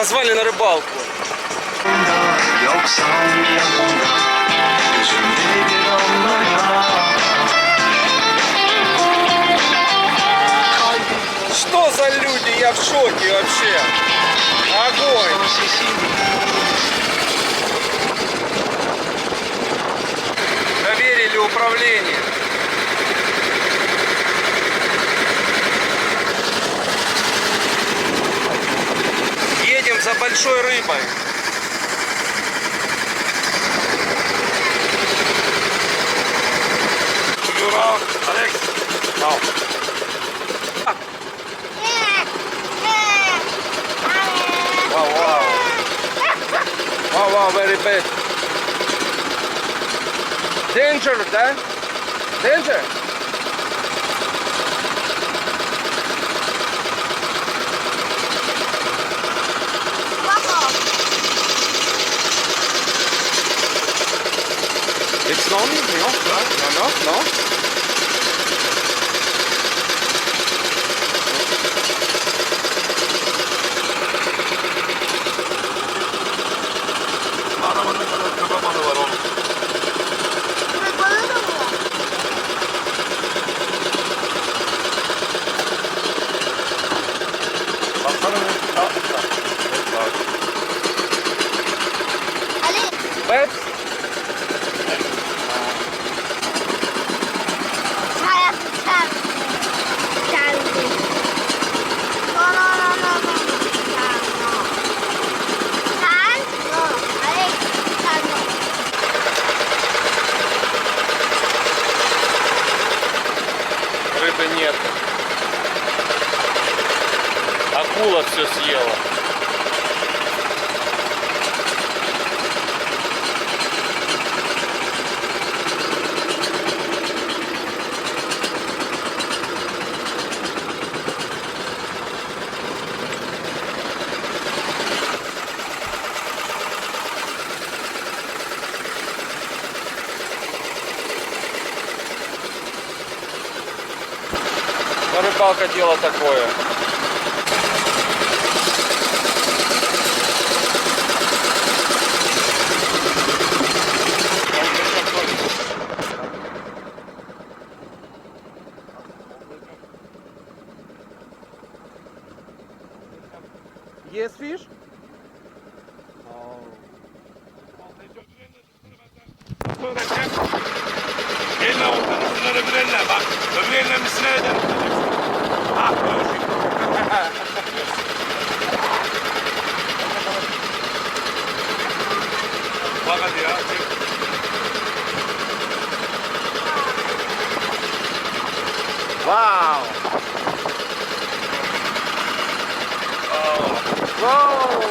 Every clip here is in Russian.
Позвали на рыбалку. Что за люди? Я в шоке вообще. Огонь. Доверили управление. Едем за большой рыбой. Wow, very bad. Danger, да? Danger? It's no? No. Arabanın ne kadar köpek balığı var oğlum. Köpek balığı da mı var? Baksana ne yapmışlar. Ali. Bad? Рыбы нет. Акула все съела. Но рыбалка дело такое. Yes, fish? Elle avuçlarını şunları bir eline bak. Öbür eline misine eder. Ah böyle şey. Bak hadi ya. Çek. Wow! Wow!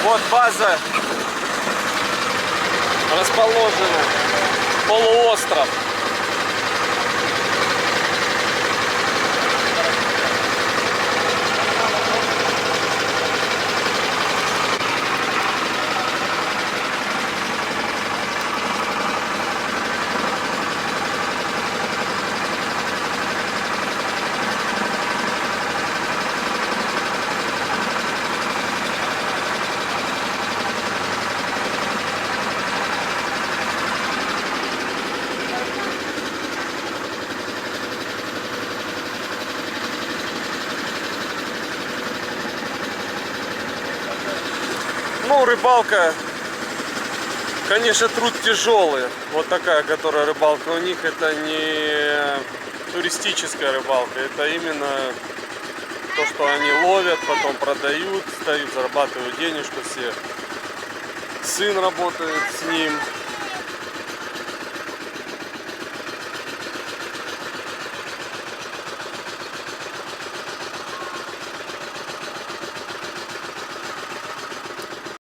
Вот база расположена, полуостров. Ну, рыбалка, конечно, труд тяжелый. Вот такая, которая рыбалка у них, это не туристическая рыбалка. Это именно то, что они ловят, потом продают, зарабатывают денежку все. Сын работает с ним.